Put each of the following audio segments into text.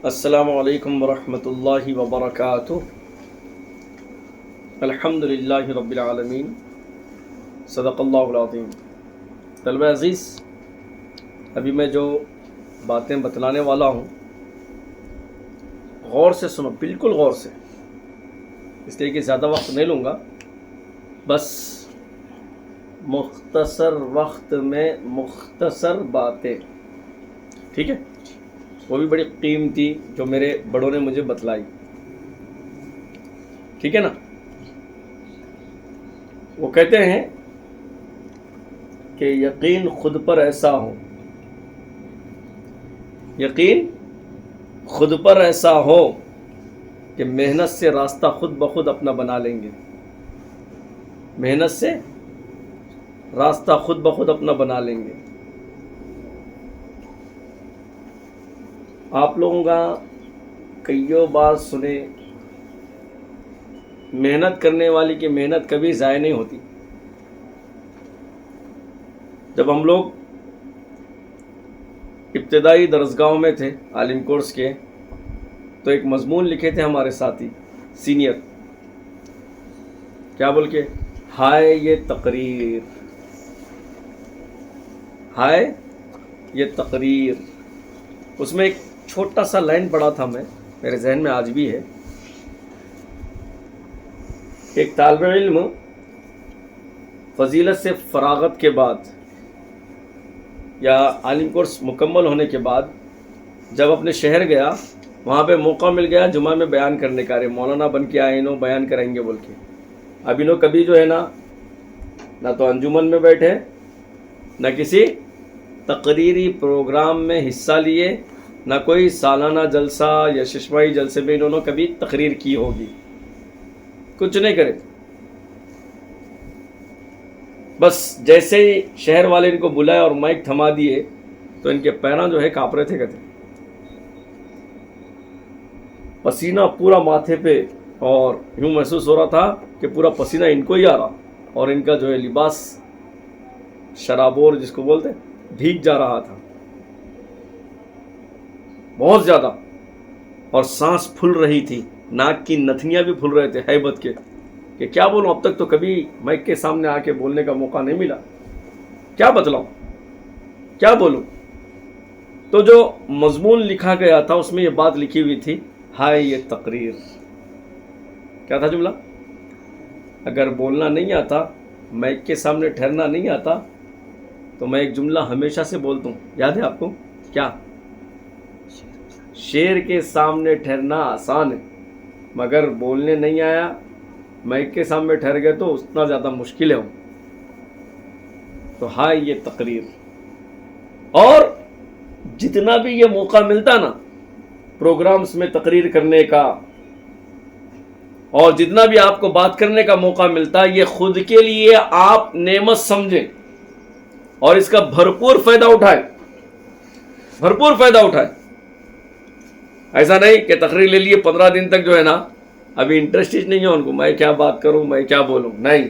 السلام علیکم ورحمۃ اللہ وبرکاتہ۔ الحمد للہ رب العالمین، صدق اللہ العظیم۔ طلبہ عزیز، ابھی میں جو باتیں بتلانے والا ہوں غور سے سنو، بالکل غور سے، اس لیے کہ زیادہ وقت نہیں لوں گا، بس مختصر وقت میں مختصر باتیں، ٹھیک ہے؟ وہ بھی بڑی قیمتی جو میرے بڑوں نے مجھے بتلائی، ٹھیک ہے نا؟ وہ کہتے ہیں کہ یقین خود پر ایسا ہو، یقین خود پر ایسا ہو کہ محنت سے راستہ خود بخود اپنا بنا لیں گے، محنت سے راستہ خود بخود اپنا بنا لیں گے۔ آپ لوگوں کا کئیوں بار سنے، محنت کرنے والی کی محنت کبھی ضائع نہیں ہوتی۔ جب ہم لوگ ابتدائی درسگاہوں میں تھے عالم کورس کے، تو ایک مضمون لکھے تھے ہمارے ساتھی سینئر، کیا بول کے؟ ہائے یہ تقریر، ہائے یہ تقریر۔ اس میں ایک چھوٹا سا لائن پڑھا تھا، میرے ذہن میں آج بھی ہے۔ ایک طالب علم فضیلت سے فراغت کے بعد یا عالم کورس مکمل ہونے کے بعد جب اپنے شہر گیا، وہاں پہ موقع مل گیا جمعہ میں بیان کرنے کا، مولانا بن کے آئے انہوں بیان کریں گے بول کے۔ اب انہوں کبھی جو ہے نہ تو انجمن میں بیٹھے، نہ کسی تقریری پروگرام میں حصہ لیے، نہ کوئی سالانہ جلسہ یا ششمائی جلسے میں انہوں نے کبھی تقریر کی ہوگی، کچھ نہیں کرے۔ بس جیسے ہی شہر والے ان کو بلائے اور مائک تھما دیے تو ان کے پیراں جو ہے کانپ رہے تھے، کہتے پسینہ پورا ماتھے پہ، اور یوں محسوس ہو رہا تھا کہ پورا پسینہ ان کو ہی آ رہا، اور ان کا جو ہے لباس شرابور جس کو بولتے بھیگ جا رہا تھا بہت زیادہ، اور سانس پھول رہی تھی، ناک کی نتھنیاں بھی پھول رہے تھے ہیبت کے، کہ کیا بولوں، اب تک تو کبھی مائک کے سامنے آ کے بولنے کا موقع نہیں ملا، کیا بتلاؤں، کیا بولوں۔ تو جو مضمون لکھا گیا تھا اس میں یہ بات لکھی ہوئی تھی، ہائے یہ تقریر۔ کیا تھا جملہ؟ اگر بولنا نہیں آتا، مائک کے سامنے ٹھہرنا نہیں آتا، تو میں ایک جملہ ہمیشہ سے بولتا ہوں، یاد ہے آپ کو؟ کیا؟ شیر کے سامنے ٹھہرنا آسان ہے، مگر بولنے نہیں آیا، مائک کے سامنے ٹھہر گئے تو اتنا زیادہ مشکل ہے وہ۔ تو ہائے یہ تقریر۔ اور جتنا بھی یہ موقع ملتا نا پروگرامز میں تقریر کرنے کا، اور جتنا بھی آپ کو بات کرنے کا موقع ملتا، یہ خود کے لیے آپ نعمت سمجھیں اور اس کا بھرپور فائدہ اٹھائیں، بھرپور فائدہ اٹھائیں۔ ایسا نہیں کہ تقریر لے لیے 15 دن تک جو ہے نا ابھی انٹرسٹ ہی نہیں ہے ان کو، میں کیا بات کروں، میں کیا بولوں، نہیں۔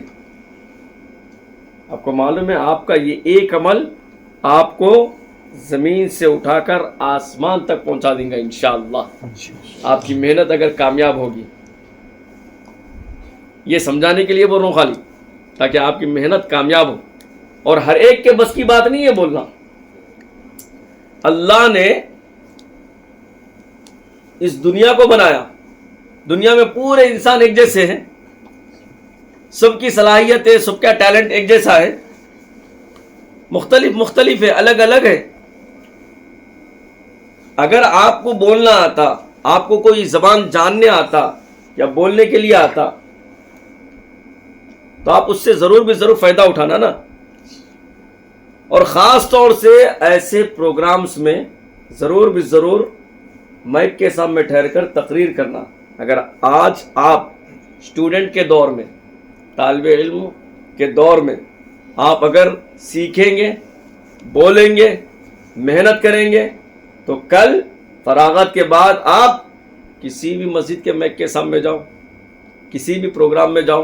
آپ کو معلوم ہے آپ کا یہ ایک عمل آپ کو زمین سے اٹھا کر آسمان تک پہنچا دیں گا انشاءاللہ، آپ کی محنت اگر کامیاب ہوگی۔ یہ سمجھانے کے لیے بول رہا ہوں خالی، تاکہ آپ کی محنت کامیاب ہو۔ اور ہر ایک کے بس کی بات نہیں ہے بولنا۔ اللہ نے اس دنیا کو بنایا، دنیا میں پورے انسان ایک جیسے ہیں، سب کی صلاحیت ہے، سب کا ٹیلنٹ ایک جیسا ہے، مختلف ہے، الگ الگ ہے۔ اگر آپ کو بولنا آتا، آپ کو کوئی زبان جاننے آتا یا بولنے کے لیے آتا، تو آپ اس سے ضرور بھی ضرور فائدہ اٹھانا نا۔ اور خاص طور سے ایسے پروگرامز میں ضرور بھی ضرور مائک کے سامنے ٹھہر کر تقریر کرنا۔ اگر آج آپ اسٹوڈنٹ کے دور میں، طالب علم کے دور میں آپ اگر سیکھیں گے، بولیں گے، محنت کریں گے، تو کل فراغت کے بعد آپ کسی بھی مسجد کے مائک کے سامنے جاؤ، کسی بھی پروگرام میں جاؤ،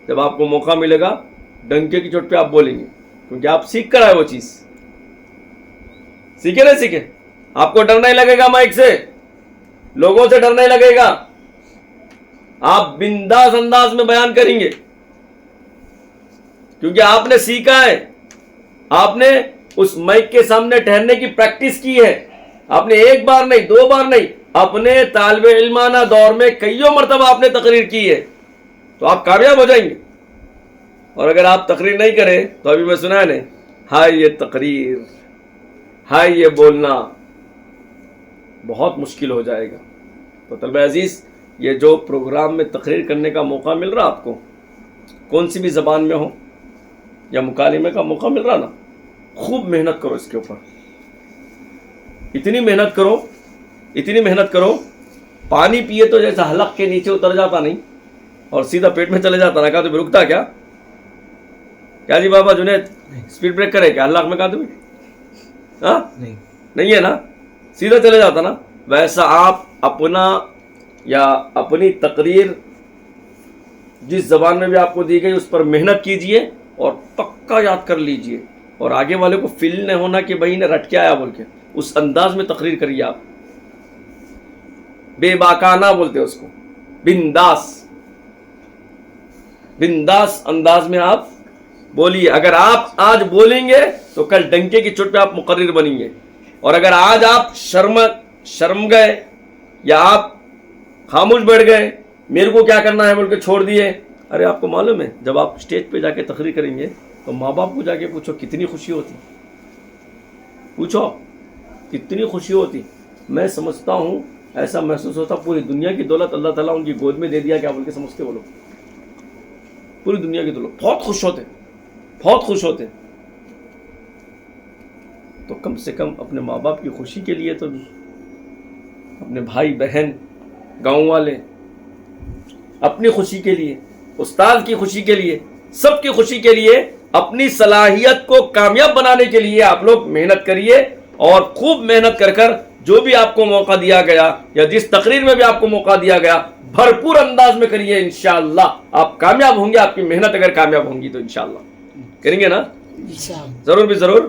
جب آپ کو موقع ملے گا ڈنکے کی چوٹ پہ آپ بولیں گے، کیونکہ آپ سیکھ کر آئے وہ چیز۔ سیکھے نہ سیکھے، آپ کو ڈر نہیں لگے گا مائک سے، لوگوں سے ڈر نہیں لگے گا, آپ بنداس انداز میں بیان کریں گے, کیونکہ آپ نے سیکھا ہے, آپ نے اس مائک کے سامنے ٹھہرنے کی پریکٹس کی ہے, آپ نے ایک بار نہیں, دو بار نہیں, اپنے طالب علمانہ دور میں کئیوں مرتبہ آپ نے تقریر کی ہے, تو آپ کامیاب ہو جائیں گے. اور اگر آپ تقریر نہیں کریں تو ابھی میں سنا ہے ہائے یہ تقریر, ہائے یہ بولنا بہت مشکل ہو جائے گا. تو طلبہ عزیز, یہ جو پروگرام میں تقریر کرنے کا موقع مل رہا آپ کو, کون سی بھی زبان میں ہو یا مکالمے کا موقع مل رہا نا, خوب محنت کرو اس کے اوپر, اتنی محنت کرو, اتنی محنت کرو, پانی پیے تو جیسا حلق کے نیچے اتر جاتا نہیں اور سیدھا پیٹ میں چلے جاتا نا, کہا تو رکتا کیا جی بابا جنید, اسپیڈ بریک کرے کیا حلق میں, کہا تو ہاں نہیں ہے نا, سیدھا چلے جاتا نا. ویسا آپ اپنا یا اپنی تقریر جس زبان میں بھی آپ کو دی گئی اس پر محنت کیجئے اور پکا یاد کر لیجئے, اور آگے والے کو فیل نہیں ہونا کہ بھائی نے رٹ کے آیا بول کے, اس انداز میں تقریر کریے آپ, بے باکانہ بولتے اس کو, بنداس انداز میں آپ بولیے. اگر آپ آج بولیں گے تو کل ڈنکے کی چوٹ پہ آپ مقرر بنیں گے, اور اگر آج آپ شرم گئے یا آپ خاموش بیٹھ گئے, میرے کو کیا کرنا ہے بول کے چھوڑ دیے, ارے آپ کو معلوم ہے جب آپ اسٹیج پہ جا کے تقریر کریں گے تو ماں باپ کو جا کے پوچھو کتنی خوشی ہوتی, پوچھو کتنی خوشی ہوتی. میں سمجھتا ہوں ایسا محسوس ہوتا پوری دنیا کی دولت اللہ تعالیٰ ان کی گود میں دے دیا, کیا بول کے سمجھتے وہ لوگ, پوری دنیا کی دولت, بہت خوش ہوتے, بہت خوش ہوتے. تو کم سے کم اپنے ماں باپ کی خوشی کے لیے تو بھی, اپنے بھائی بہن گاؤں والے, اپنی خوشی کے لیے, استاد کی خوشی کے لیے, سب کی خوشی کے لیے, اپنی صلاحیت کو کامیاب بنانے کے لیے آپ لوگ محنت کریے, اور خوب محنت کر کر جو بھی آپ کو موقع دیا گیا یا جس تقریر میں بھی آپ کو موقع دیا گیا بھرپور انداز میں کریے. انشاءاللہ آپ کامیاب ہوں گے, آپ کی محنت اگر کامیاب ہوں گی تو انشاءاللہ کریں گے نا, ضرور بھی ضرور.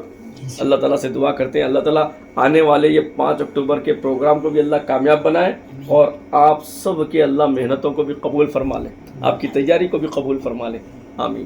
اللہ تعالیٰ سے دعا کرتے ہیں اللہ تعالیٰ آنے والے یہ 5 اکتوبر کے پروگرام کو بھی اللہ کامیاب بنائے, اور آپ سب کے اللہ محنتوں کو بھی قبول فرما لے, آپ کی تیاری کو بھی قبول فرما لے, آمین.